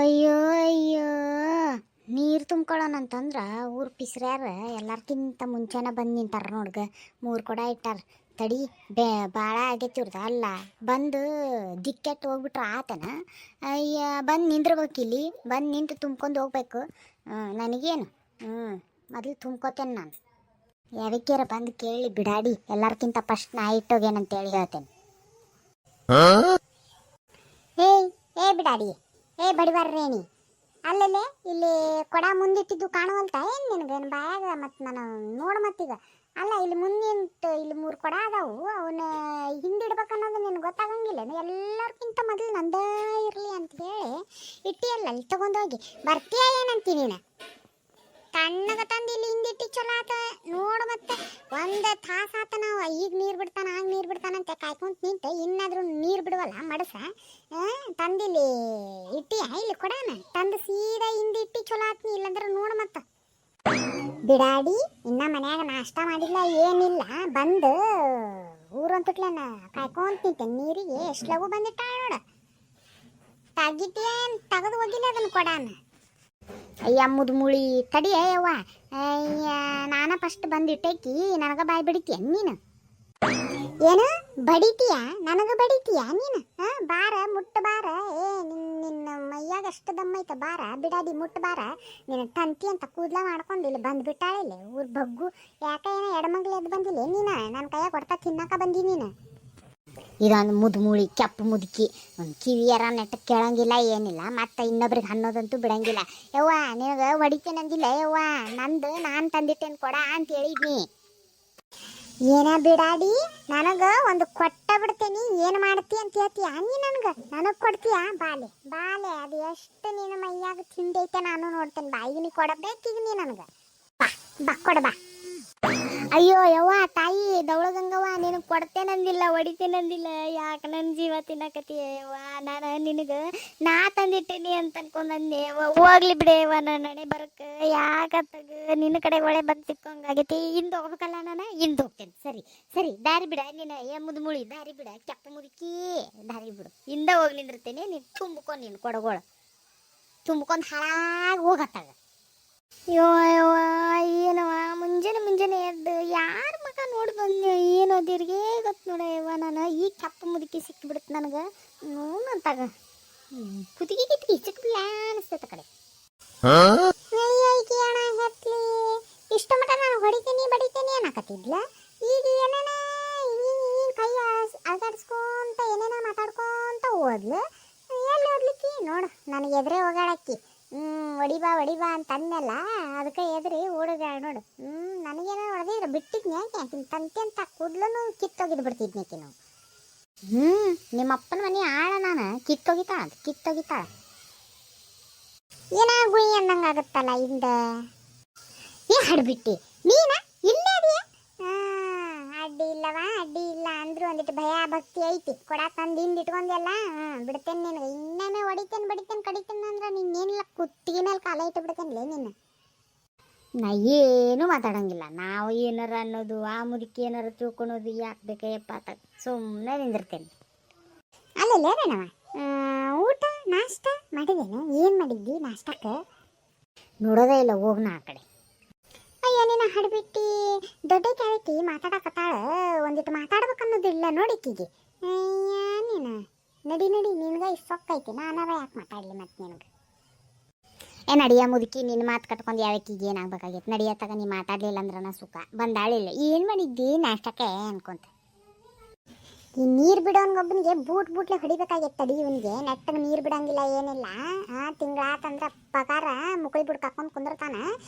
ಅಯ್ಯೋ ಅಯ್ಯೋ, ನೀರು ತುಂಬ್ಕೊಳ್ಳೋಣಂತಂದ್ರೆ ಊರು ಪಿಸ್ರ್ಯಾರ ಎಲ್ಲರ್ಕಿಂತ ಮುಂಚೆನೇ ಬಂದು ನಿಂತಾರ ನೋಡ್ಗ. 3 ಕೊಡ ಇಟ್ಟಾರ. ತಡಿ ಭಾಳ ಆಗೈತಿ ಇವ್ರದ್ದು. ಅಲ್ಲ ಬಂದು ದಿಕ್ಕೆಟ್ಟು ಹೋಗ್ಬಿಟ್ರೆ ಆತನ. ಅಯ್ಯ ಬಂದು ನಿಂದ್ರಬೇಕಿಲ್ಲಿ, ಬಂದು ನಿಂತು ತುಂಬ್ಕೊಂಡು ಹೋಗ್ಬೇಕು. ನನಗೇನು ಮೊದಲು ತುಂಬ್ಕೋತೇನೆ ನಾನು. ಯಾವಕ್ಕಿರ ಬಂದು ಕೇಳಿ ಬಿಡಾಡಿ, ಎಲ್ಲರ್ಕಿಂತ ಫಸ್ಟ್ ನಾ ಇಟ್ಟೋಗೇನಂತೇಳಿ ಹೇಳ್ತೇನೆ. ಏ ಬಿಡಾಡಿ, ಏ ಬಡಿಬಾರ್ರೇಣಿ, ಅಲ್ಲಲ್ಲೇ ಇಲ್ಲಿ ಕೊಡ ಮುಂದಿಟ್ಟಿದ್ದು ಕಾಣುವಲ್ತ ಏನು ನಿನಗೆ ಬಾಯಾಗ? ಮತ್ತು ನಾನು ನೋಡು ಮತ್ತೀಗ. ಅಲ್ಲ ಇಲ್ಲಿ ಮುಂದಿಂಟು ಇಲ್ಲಿ 3 ಕೊಡ ಅದಾವು, ಅವನ್ನ ಹಿಂದಿಡ್ಬೇಕನ್ನೋದು ನಿನಗೆ ಗೊತ್ತಾಗಂಗಿಲ್ಲ. ಎಲ್ಲರಿಗಿಂತ ಮೊದಲು ನಂದೇ ಇರಲಿ ಅಂತ ಹೇಳಿ ಇಟ್ಟಿಯಲ್ಲ, ಅಲ್ಲಿ ತಗೊಂಡೋಗಿ ಬರ್ತೀಯ ಏನಂತೀನಿ ನೀನು? ತಣ್ಣಗೆ ತಂದು ಇಲ್ಲಿ ಹಿಂದಿಟ್ಟು ಚಲೋ ಆತ ನೋಡು. ಮತ್ತೆ 1 ತಾಸು ಆತ ನಾವು ಈಗ ನೀರು ಬಿಡ್ತಾನೆ ಆಗ ನೀರು ಬಿಡ್ತಾನಂತೆ ಕಾಯ್ಕೊಂತ ನಿಂತು, ಇನ್ನಾದ್ರೂ ನೀರು ಬಿಡುವಲ್ಲ ಮಡಸ. ತಂದಿಲ್ಲಿ ಇಟ್ಟಿಯ ಇಲ್ಲಿ ಕೊಡಾನ ತಂದು ಸೀದಾ ಹಿಂದಿಟ್ಟು ಚಲೋ ಆತ್ನಿ. ಇಲ್ಲಂದ್ರೆ ನೋಡು ಮತ್ತೆ ಬಿಡಾಡಿ, ಇನ್ನ ಮನ್ಯಾಗ ನಾಷ್ಟ ಮಾಡಿಲ್ಲ ಏನಿಲ್ಲ. ಬಂದು ಊರಂತಟ್ಲೇನ ಕಾಯ್ಕೊಂತ ನಿಂತೆ ನೀರಿಗೆ ಎಷ್ಟು ಲಗು ಬಂದಿಟ್ಟ ನೋಡ. ತೆಗಿತೇನ್ ತೆಗೆದು ಹೋಗಿಲ್ಲ ಅದನ್ನು ಕೊಡಾನ. ಅಯ್ಯ ಮುದುಮುಳಿ ತಡಿಯ ಯವ್ವ. ಅಯ್ಯ ನಾನ ಫಸ್ಟ್ ಬಂದಿಟ್ಟೈಕಿ, ನನಗೆ ಬಾಯಿ ಬಿಡಿತೀಯ ನೀನು? ಏನು ಬಡಿತೀಯ? ನನಗೆ ಬಡಿತೀಯ ನೀನು? ಬಾರ ಮುಟ್ಟ ಬಾರ. ನಿನ್ನ ಮೈಯಾಗ ಅಷ್ಟು ದಮ್ಮೈತ, ಬಾರ ಬಿಡಾಡಿ ಮುಟ್ಟ ಬಾರ. ನಿನ್ನ ತಂತಿ ಅಂತ ಕೂದಲ ಮಾಡ್ಕೊಂಡು ಇಲ್ಲಿ ಬಂದುಬಿಟ್ಟಾಳಿಲ್ಲ ಊರು ಬಗ್ಗು. ಯಾಕೆ ಏನೋ ಎಡಮಂಗ್ಲಿ ಎದ್ದು ಬಂದಿಲ್ಲ ನೀನು? ನನ್ನ ಕೈಯಾಗ ಕೊಡ್ತಾ ತಿನ್ನಕ ಬಂದಿ ನೀನು. ಇದೊಂದು ಮುದುಮುಳಿ ಕೆಂಪು ಮುದುಕಿ, ಒಂದು ಕಿವಿಯರ ನೆಟ್ಟ ಕೇಳಂಗಿಲ್ಲ ಏನಿಲ್ಲ. ಮತ್ತು ಇನ್ನೊಬ್ರಿಗೆ ಅನ್ನೋದಂತೂ ಬಿಡಂಗಿಲ್ಲ. ಯವ್ವ ನಿನಗೆ ಹೊಡಿತೇನಂದಿಲ್ಲ ಯವ್ವ, ನಂದು ನಾನು ತಂದಿಟ್ಟೇನು ಕೊಡ ಅಂತ ಹೇಳಿದ್ನಿ. ಏನ ಬಿಡಾಡಿ, ನನಗೆ ಒಂದು ಕೊಟ್ಟ ಬಿಡ್ತೇನಿ, ಏನು ಮಾಡ್ತಿ ಅಂತ ಹೇಳ್ತೀಯ ನೀ? ನನಗೆ ಕೊಡ್ತೀಯ? ಬಾಲೆ ಬಾಲೆ, ಅದು ಎಷ್ಟು ನಿನ್ನ ಮೈಯಾಗ ತಿಂದೈತೆ ನಾನು ನೋಡ್ತೇನೆ. ಬಾಯಿಗೆ ನೀ ಕೊಡಬೇಕೀಗ ನೀ ನನಗೆ. ಬಾ ಕೊಡ ಬಾ. ಅಯ್ಯೋ ಯವ್ವ ತಾಯಿ ದೌಳಗಂಗವ್ವ, ನಿನಗೆ ಕೊಡ್ತೇನಂದಿಲ್ಲ ಹೊಡಿತೇನಂದಿಲ್ಲ. ಯಾಕೆ ನನ್ನ ಜೀವ ತಿನ್ನಕತ್ತೀಯ ಯವ್ವ? ನಾನು ನಿನಗೆ ನಾ ತಂದಿಟ್ಟೇನಿ ಅಂತ ಅನ್ಕೊಂಡಂದೆ. ಹೋಗ್ಲಿ ಬಿಡೇವ, ನನ್ನ ನಡೆ ಬರಕ್ಕೆ ಯಾಕತ್ತಾಗ ನಿನ್ನ ಕಡೆ ಒಳ್ಳೆ ಬಂದು ಸಿಕ್ಕಂಗಾಗೈತಿ. ಹಿಂದೆ ಹೋಗ್ಬೇಕಲ್ಲ, ನಾನು ಹಿಂದೆ ಹೋಗ್ತೇನೆ. ಸರಿ ಸರಿ ದಾರಿ ಬಿಡ ನೀನು. ಮುದುಮುಳಿ ದಾರಿ ಬಿಡ, ಕೆಪ್ಪ ಮುದುಕಿ ದಾರಿ ಬಿಡು. ಹಿಂದೆ ಹೋಗಿ ನಿಂದಿರ್ತೇನೆ. ನೀನು ತುಂಬ್ಕೊಂಡು ನೀನು ಕೊಡಗೋಳು ತುಂಬ್ಕೊಂಡು ಹಾಳಾಗಿ ಹೋಗತ್ತಾಗ. ಯೋ ಯವ್ವ ಏನವ ಮುಂಜಾನೆ ಎದ್ದು ಯಾರ ಮಗ ನೋಡಿ ಬಂದೆ? ಏನು ಅದಿರಿಗೆ ಗೊತ್ತು ನೋಡವ್ವ. ನಾನು ಈ ಕಪ್ಪು ಮುದುಕಿ ಸಿಕ್ಕಿಬಿಡುತ್ತೆ ನನಗೆ ನೋಡಂತಾಗ. ಕುತ್ತಿಗೆ ಕಿತ್ತಿಗೆ ಚಿಕ್ಕಬಿಲ್ಲ ಅನಿಸ್ತೈತೆ ಕಡೆ. ಅಣ್ಣ ಹೆತ್ಲಿ ಇಷ್ಟು ಮಟ ನಾನು ಹೊಡಿತೀನಿ ಬಡಿತೀನಿ ಅನ್ನಕತ್ತಿದ್ಲ. ಈಗ ಏನೇನ ಕೈ ಅಲ್ಗಾಡಿಸ್ಕೊಂತ ಏನೇನ ಮಾತಾಡ್ಕೊಂತ ಹೋದ್ಲು. ಎಲ್ಲಿ ಹೋಗ್ಲಿಕ್ಕಿ ನೋಡು, ನನಗೆ ಎದುರೇ ಹೋಗಾಳಕ್ಕಿ. ಹೊಡಿಬಾ ಅಂತ ಅಂದಲ್ಲ, ಅದಕ್ಕೆ ಎದ್ರಿ ಓಡೋದಾಳ ನೋಡು. ನನಗೇನೋ ಹೊಡೆದಿದ್ರೆ ಬಿಟ್ಟಿದ್ನಿ. ಯಾಕೆ ಆಕಿನ ತಂತಿ ಅಂತ ಕೂದಲೂ ಕಿತ್ತೋಗಿದ್ದು ಬಿಡ್ತಿದ್ನಿ ಆಕಿ. ನಾವು ನಿಮ್ಮ ಅಪ್ಪನ ಮನೆ ಆಳ ನಾನು ಕಿತ್ತೋಗಿತಾಳ. ಏನ ಗುಯಿ ಅಂದಂಗೆ ಆಗುತ್ತಲ್ಲ ಹಿಂದ. ಹಡ್ಬಿಟ್ಟಿ ನೀನ ಇಲ್ಲೇ ಅದೆಯಾ? ಅಡ್ಡಿ ಇಲ್ಲ ಅಂದ್ರು ಒಂದಿಟ್ಟು ಭಯ ಭಕ್ತಿ ಐತಿ. ಕೊಡ ತಂದು ಹಿಂದಿಟ್ಕೊಂಡೆಲ್ಲ. ಬಿಡ್ತೇನೆ ನಿನಗೆ. ಇನ್ನೇನೆ ಹೊಡಿತೇನೆ ಬಡಿತೇನೆ ಕಡಿತೇನೆ ಅಂದ್ರೆ ನಿನ್ನೇನಿಲ್ಲ, ಕುತ್ತಿಗೆ ಮೇಲೆ ಕಾಲ ಇಟ್ಟು ಬಿಡ್ತೇನೆ ನೀನು. ನಾ ಏನು ಮಾತಾಡಂಗಿಲ್ಲ. ನಾವು ಏನಾರ ಅನ್ನೋದು, ಆ ಮುದುಕಿ ಏನಾರ ತಿಳ್ಕೊಳೋದು ಯಾಕೆ ಬೇಕಯ್ಯಪ್ಪ ಅಂತ ಸುಮ್ಮನೆ ನಿಂದಿರ್ತೇನೆ. ಅಲ್ಲೇ ರೇಣವ, ಊಟ ನಾಷ್ಟ ಮಾಡಿದ್ದೇನೆ. ಏನು ಮಾಡಿದ್ದಿ ನಾಷ್ಟಕ್ಕೆ? ನೋಡೋದೇ ಇಲ್ಲ, ಹೋಗ್ನ ಆ ಕಡೆ. ಅಯ್ಯ ನೀನು ಹಡ್ಬಿಟ್ಟು ದೊಡ್ಡೈತಿ ಮಾತಾಡಕತ್ತಾಳ. ಒಂದಿಟ್ಟು ಮಾತಾಡ್ಬೇಕನ್ನೋದಿಲ್ಲ ನೋಡಿಕ್ಕಿಗೆ. ಅಯ್ಯ ನೀನು ನಡಿ ನಿನ್ಗೆ ಸೊಕ್ಕೈತಿ. ನಾನಾರ ಯಾಕೆ ಮಾತಾಡಲಿ ಮತ್ತೆ ನಿನಗೆ? ನಡಿಯ ಮುದುಕಿ, ನಿನ್ನ ಮಾತು ಕಟ್ಕೊಂಡು ಯಾವಕ್ಕಿಗೆ ಏನಾಗಬೇಕಾಗಿತ್ತು? ನಡಿಯತ್ತಾಗ ನೀ ಮಾತಾಡಲಿಲ್ಲ ಅಂದ್ರೆ ನಾ ಸುಖ ಬಂದಾಳಿಲ್ಲ. ಏನು ಮಾಡಿದ್ದಿ ನಾಷ್ಟಕ್ಕೆ ಅನ್ಕೊಂತ? ಈ ನೀರು ಬಿಡೋನ್ಗೊಬ್ಬನಿಗೆ ಬೂಟ್ಲೆ ಹೊಡಿಬೇಕಾಗಿತ್ತು. ತಡಿ ಇವನಿಗೆ ನೆಟ್ಟಗೆ ನೀರು ಬಿಡಂಗಿಲ್ಲ ಏನಿಲ್ಲ. ತಿಂಗಳಾತಂದ್ರೆ ಪಗಾರ ಮುಕಳಿ ಬಿಡು ಕರ್ಕೊಂಡು ಕುಂದಿರ್ತಾನೆ.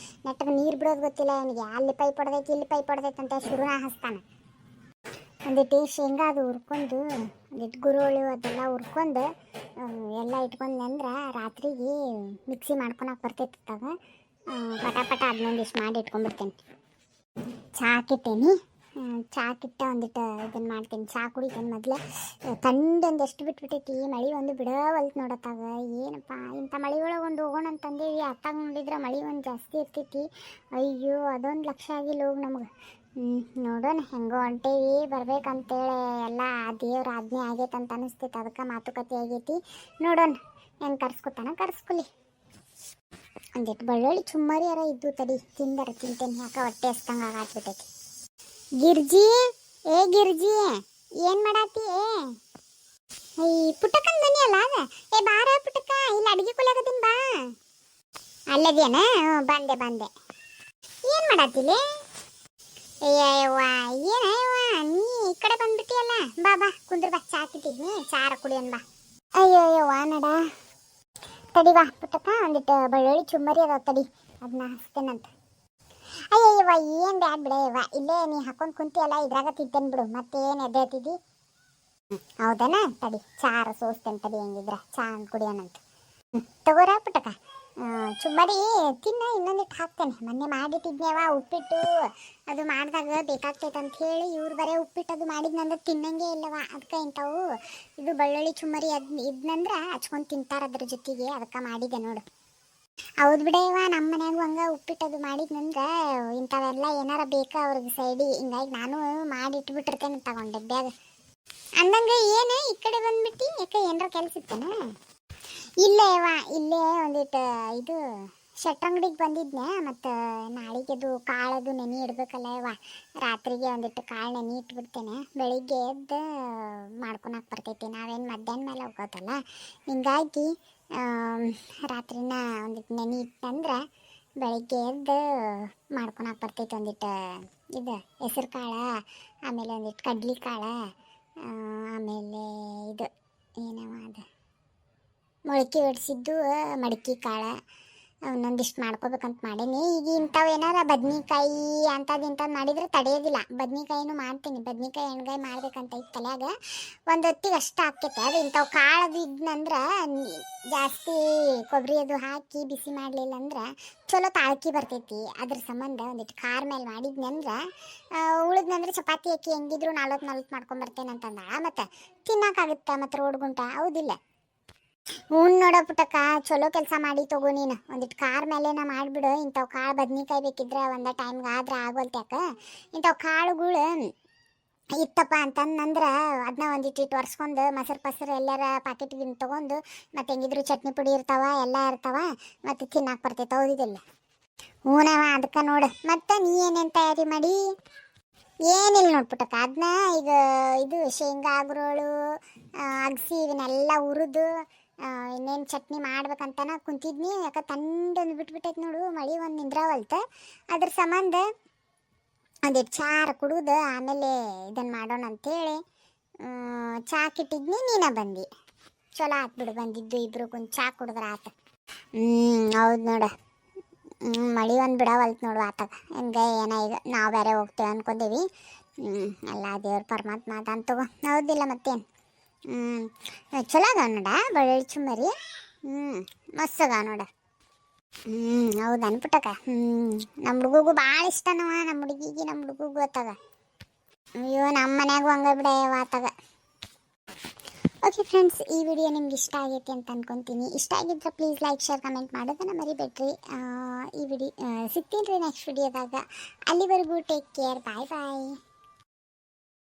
ನೆಟ್ಟಗೆ ನೀರು ಬಿಡೋದು ಗೊತ್ತಿಲ್ಲ ಇವನಿಗೆ. ಅಲ್ಲಿ ಪೈಪ್ ಹೊಡೆದೈತಿ ಇಲ್ಲಿ ಪೈಪ್ ಹೊಡೆದೈತಿ ಅಂತ ಶುರುನ ಹಸ್ತಾನೆ. ಒಂದಿಟ್ಟು ಶೇಂಗಾ ಅದು ಹುರ್ಕೊಂಡು, ಒಂದಿಟ್ಟು ಗುರುಳು ಅದೆಲ್ಲ ಹುರ್ಕೊಂಡು ಎಲ್ಲ ಇಟ್ಕೊಂಡು ಅಂದ್ರೆ ರಾತ್ರಿಗೆ ಮಿಕ್ಸಿ ಮಾಡ್ಕೊಳಕ್ಕೆ ಬರ್ತೈತಾಗ ಪಟ ಅದನ್ನೊಂದಿಷ್ಟು ಮಾಡಿ ಇಟ್ಕೊಂಡ್ಬಿಡ್ತೇನೆ. ಚಾಕಿಟ್ಟೇನಿ. ಚಾಕಿಟ್ಟ ಒಂದಿಟ್ಟು ಇದನ್ನು ಮಾಡ್ತೀನಿ. ಚಾ ಕುಡಿತೇನೆ ಮೊದಲೇ. ತಂಡೊಂದು ಎಷ್ಟು ಬಿಟ್ಬಿಟ್ಟೈತಿ. ಮಳೆ ಒಂದು ಬಿಡವಲ್ತು ನೋಡತ್ತಾಗ. ಏನಪ್ಪ ಇಂಥ ಮಳೆ ಒಳಗೆ ಒಂದು ಹೋಗೋಣ ಅಂತಂದೇವಿ. ಅತ್ತಾಗ ನೋಡಿದ್ರೆ ಮಳೆ ಒಂದು ಜಾಸ್ತಿ ಇರ್ತೈತಿ. ಅಯ್ಯೋ ಅದೊಂದು ಲಕ್ಷ ಆಗಿಲ್ಲ ಹೋಗಿ ನಮ್ಗೆ. ನೋಡೋಣ ಹೆಂಗೋ ಹೊಂಟೇವಿ. ಬರ್ಬೇಕಂತೇಳಿ ಎಲ್ಲ ದೇವ್ರ ಆಜ್ಞೆ ಆಗೈತೆ ಅಂತ ಅನಿಸ್ತೈತೆ. ಅದಕ್ಕೆ ಮಾತುಕತೆ ಆಗೈತಿ. ನೋಡೋಣ ಏನು ಕರ್ಸ್ಕೊತಾನ ಕರ್ಸ್ಕೊಲಿ. ಒಂದಿಟ್ಟು ಬೆಳ್ಳುಳ್ಳಿ ಚುಮ್ಮರಿ ಯಾರ ಇದ್ದು ತಡಿ ತಿಂದರೆ ತಿಂತೇನೆ, ಯಾಕೆ ಹೊಟ್ಟೆ ಹಸ್ದಂಗೆ ಆಗಾಟ್ಬಿಟ್ಟೈತಿ. ಗಿರ್ಜಿ, ಏ ಗಿರ್ಜಿ, ಏನು ಮಾಡಾತಿ? ಈ ಪುಟ್ಟಕ್ಕನ ಮನೆ ಅಲ್ಲ ಅದ. ಏ ಬಾರ ಪುಟ್ಟಕ್ಕ, ಇಲ್ಲಿ ಅಡಿಗೆ ಕೊಲಾಗತ್ತೀನಿ ಬಾ. ಅಲ್ಲದೇನ? ಬಂದೆ ಬಂದೆ. ಏನು ಮಾಡಾತಿಲಿ? ಅಯ್ಯವ್ವ ಏನಯ್ಯವ್ವ ನೀ ಈ ಕಡೆ ಬಂದ್ಬಿಟ್ಟಿಯಲ್ಲ. ಬಾ ಬಾ ಕುಂದ್ರ ಬಾ, ಚಾ ಹಾಕಿಟ್ಟಿದ್ನಿ, ಚಾರ ಕುಡಿಯೋಣ ಬಾ. ಅಯ್ಯವ್ವ ನಡ ತಡಿ ಬಾ ಪುಟ್ಟಕ್ಕ, ಒಂದಿಟ್ಟು ಬೆಳ್ಳುಳ್ಳಿ ಚುಮ್ಮರಿ ಅದಾವ ತಡಿ, ಅದನ್ನ ಹಚ್ತೇನಂತ. ಅಯ್ಯವ್ವ ಏನು ಬ್ಯಾಡ್ ಬಿಡಯ್ಯವ್ವ, ಇಲ್ಲೇ ನೀ ಹಾಕೊಂಡು ಕುಂತಿಯಲ್ಲ ಇದ್ರಾಗ ತಿಂತೇನೆ ಬಿಡು, ಮತ್ತೇನು ಎದ್ದೇಳ್ತಿದ್ದಿ? ಹೌದನ? ತಡಿ ಚಾರ ಸೋಸ್ತೇನೆ ತಡಿ, ಹೆಂಗಿದ್ರ ಚಾ ಕುಡಿಯೋಣಂತ. ತಗೋರ ಪುಟ್ಟಕ್ಕ, ಚುಮ್ಮರಿ ತಿನ್ನ, ಇನ್ನೊಂದಿಟ್ಟು ಹಾಕ್ತೇನೆ. ಮೊನ್ನೆ ಮಾಡಿಟ್ಟಿದ್ನೇವ ಉಪ್ಪಿಟ್ಟು, ಅದು ಮಾಡಿದಾಗ ಬೇಕಾಗ್ತೈತೆ ಅಂತ ಹೇಳಿ ಇವ್ರು ಬರೀ ಉಪ್ಪಿಟ್ಟು ಅದು ಮಾಡಿದ್ನಂದ್ರೆ ತಿನ್ನಂಗೆ ಇಲ್ಲವ. ಅದಕ್ಕೆ ಇಂಥವು ಇದು ಬೆಳ್ಳುಳ್ಳಿ ಚುಮ್ಮರಿ ಇದ್ನಂದ್ರೆ ಹಚ್ಕೊಂಡು ತಿಂತಾರ ಅದ್ರ ಜೊತೆಗೆ, ಅದಕ್ಕೆ ಮಾಡಿದೆ ನೋಡು. ಹೌದು ಬಿಡೇವ, ನಮ್ಮ ಮನ್ಯಾಗೂ ಹಂಗೆ ಉಪ್ಪಿಟ್ಟದು ಮಾಡಿದ್ನಂದ್ರೆ ಇಂಥವೆಲ್ಲ ಏನಾರ ಬೇಕಾ ಅವ್ರಿಗೆ ಸೈಡಿ, ಹಿಂಗಾಗಿ ನಾನು ಮಾಡಿ ಇಟ್ಬಿಟ್ಟಿರ್ತೇನೆ ತಗೊಂಡೆ ಬ್ಯಾಗ. ಅಂದಂಗೆ ಏನು ಈ ಕಡೆ ಬಂದ್ಬಿಟ್ಟು, ಯಾಕೆ ಏನಾರ ಕೆಲಸ ಇತ್ತೇನ? ಇಲ್ಲ ಯವ್ವ, ಇಲ್ಲೇ ಒಂದಿಟ್ಟು ಇದು ಶೆಟ್ಟಂಗಡಿಗೆ ಬಂದಿದ್ನೆ, ಮತ್ತು ನಾಳೆಗೆದು ಕಾಳದು ನೆನೆ ಇಡಬೇಕಲ್ಲ ಯವ್ವ. ರಾತ್ರಿಗೆ ಒಂದಿಟ್ಟು ಕಾಳು ನೆನೆ ಇಟ್ಬಿಡ್ತೇನೆ, ಬೆಳಿಗ್ಗೆ ಎದ್ದು ಮಾಡ್ಕೊಳಕ್ಕೆ ಬರ್ತೈತಿ. ನಾವೇನು ಮಧ್ಯಾಹ್ನ ಮೇಲೆ ಹೋಗೋದಲ್ಲ, ಹಿಂಗಾಗಿ ರಾತ್ರಿನ ಒಂದಿಟ್ಟು ನೆನೆ ಇಟ್ಟಂದ್ರೆ ಬೆಳಿಗ್ಗೆ ಎದ್ದು ಮಾಡ್ಕೊಳಕ್ಕೆ ಬರ್ತೈತಿ. ಒಂದಿಟ್ಟು ಇದು ಹೆಸರು ಕಾಳು, ಆಮೇಲೆ ಒಂದಿಟ್ಟು ಕಡ್ಲಿ ಕಾಳು, ಆಮೇಲೆ ಇದು ಏನವ ಅದು ಮೊಳಕೆ ಹೊಡ್ಸಿದ್ದು ಮಡಿಕೆ ಕಾಳು, ಒಂದೊಂದಿಷ್ಟು ಮಾಡ್ಕೋಬೇಕಂತ ಮಾಡೀನಿ. ಈಗ ಇಂಥವು ಏನಾರ ಬದ್ನಿಕಾಯಿ ಅಂಥದ್ದು ಇಂಥದ್ದು ಮಾಡಿದರೆ ತಡೆಯೋದಿಲ್ಲ. ಬದ್ನಿಕಾಯಿನೂ ಮಾಡ್ತೀನಿ, ಬದ್ನಿಕಾಯಿ ಎಣ್ಗಾಯಿ ಮಾಡ್ಬೇಕಂತ ಇತ್ತು ತಲೆಯಾಗ. ಒಂದು ಹೊತ್ತಿಗೆ ಅಷ್ಟು ಹಾಕ್ತೈತೆ. ಅದು ಇಂಥವು ಕಾಳದು ಇದ್ನಂದ್ರೆ ಜಾಸ್ತಿ ಕೊಬ್ಬರಿ ಅದು ಹಾಕಿ ಬಿಸಿ ಮಾಡಲಿಲ್ಲ ಅಂದ್ರೆ ಚಲೋ ತಾಳ್ಕಿ ಬರ್ತೈತಿ. ಅದ್ರ ಸಂಬಂಧ ಒಂದಿಟ್ಟು ಖಾರ ಮೇಲೆ ಮಾಡಿದ್ನಂದ್ರೆ ಉಳಿದ್ನಂದ್ರೆ ಚಪಾತಿ ಹಾಕಿ ಹೆಂಗಿದ್ರು 40 ಮಾಡ್ಕೊಂಬರ್ತೇನೆ ಅಂತಂದ. ಮತ್ತು ತಿನ್ನೋಕ್ಕಾಗುತ್ತೆ, ಮತ್ತು ರೋಡ್ ಗುಂಟ ಹೌದಿಲ್ಲ? ಹ್ಞೂ ನೋಡ ಪುಟ್ಟಕ್ಕ, ಚಲೋ ಕೆಲಸ ಮಾಡಿ ತಗೋ ನೀನು. ಒಂದಿಟ್ಟು ಖಾರ ಮೇಲೆನ ಮಾಡಿಬಿಡು. ಇಂಥವು ಕಾಳು ಬದ್ನಿಕಾಯಿ ಬೇಕಿದ್ರೆ ಒಂದೇ ಟೈಮ್ಗೆ ಆದ್ರೆ ಆಗೋಲ್ತು. ಯಾಕೆ ಇಂಥವು ಕಾಳುಗಳು ಇತ್ತಪ್ಪ ಅಂತಂದ್ರೆ ಅದನ್ನ ಒಂದಿಟ್ಟು ಒರೆಸ್ಕೊಂಡು ಮೊಸರು ಪಸರು ಎಲ್ಲಾರ ಪ್ಯಾಕೆಟ್ಗಿನ್ ತೊಗೊಂಡು, ಮತ್ತು ಹೆಂಗಿದ್ರು ಚಟ್ನಿ ಪುಡಿ ಇರ್ತಾವ, ಎಲ್ಲ ಇರ್ತಾವ, ಮತ್ತು ತಿನ್ನಕ್ಕೆ ಬರ್ತೈತೆ ಹೌದಿಲ್ಲ? ಹ್ಞೂನವ, ಅದಕ್ಕೆ ನೋಡು. ಮತ್ತು ನೀ ಏನೇನು ತಯಾರಿ ಮಾಡಿ? ಏನಿಲ್ಲ ನೋಡಿ ಪುಟ್ಟಕ್ಕ, ಅದನ್ನ ಈಗ ಇದು ಶೇಂಗಾ ಆಗ್ರೋಳು ಅಗಸಿ ಇವನ್ನೆಲ್ಲ ಹುರಿದು ಇನ್ನೇನು ಚಟ್ನಿ ಮಾಡ್ಬೇಕಂತನ ಕುಂತಿದ್ನಿ. ಯಾಕೆ ತಂಡೊಂದು ಬಿಟ್ಬಿಟ್ಟೈತೆ ನೋಡು, ಮಳೆ ಒಂದು ನಿಂದ್ರಾವಲ್ತು. ಅದ್ರ ಸಂಬಂಧ ಒಂದಿಟ್ಟು ಚಾರ ಕುಡಿದು ಆಮೇಲೆ ಇದನ್ನು ಮಾಡೋಣ ಅಂಥೇಳಿ ಚಾಕಿಟ್ಟಿದ್ನಿ. ನೀನ ಬಂದು ಚಲೋ ಆತ್ಬಿಡು, ಬಂದಿದ್ದು ಇಬ್ರು ಕುಂತು ಚಾ ಕುಡಿದ್ರೆ ಆತ. ಹೌದು ನೋಡು, ಮಳೆ ಒಂದು ಬಿಡವಲ್ತು ನೋಡು ಆತಾಗ. ಹಂಗೆ ಏನೋ ಈಗ ನಾವು ಬೇರೆ ಹೋಗ್ತೇವೆ ಅಂದ್ಕೊಂಡೀವಿ. ಎಲ್ಲ ದೇವ್ರ ಪರಮಾತ್ಮ ಅದ ತಗೋ, ಹೌದಿಲ್ಲ? ಮತ್ತೇನು ಚಲೋ ಅದ ನೋಡ ಬೆಳ್ಳುಳ್ಳಿ ಚುಮ್ಮರಿ. ಮಸ್ತ್ ಅದ ನೋಡ. ಹೌದು ಅನ್ಬಿಟ್ಟಕ್ಕ. ನಮ್ಮ ಹುಡುಗಗೂ ಭಾಳ ಇಷ್ಟನವ, ನಮ್ಮ ಹುಡುಗಿಗೆ ನಮ್ಮ ಹುಡುಗಗೂ ಗೊತ್ತಾಗ. ಅಯ್ಯೋ ನಮ್ಮ ಮನ್ಯಾಗೂ ಹಂಗೆ ಬಿಡ ಆತಾಗ. ಓಕೆ ಫ್ರೆಂಡ್ಸ್, ಈ ವಿಡಿಯೋ ನಿಮ್ಗೆ ಇಷ್ಟ ಆಗೈತಿ ಅಂತ ಅನ್ಕೊತೀನಿ. ಇಷ್ಟ ಆಗಿದ್ರೆ ಪ್ಲೀಸ್ ಲೈಕ್ ಶೇರ್ ಕಮೆಂಟ್ ಮಾಡೋದನ್ನು ಮರಿಬೇಡ್ರಿ. ಈ ವಿಡಿಯೋ ಸಿಗ್ತೀನಿ ರೀ ನೆಕ್ಸ್ಟ್ ವಿಡಿಯೋದಾಗ. ಅಲ್ಲಿವರೆಗೂ ಟೇಕ್ ಕೇರ್, ಬಾಯ್ ಬಾಯ್.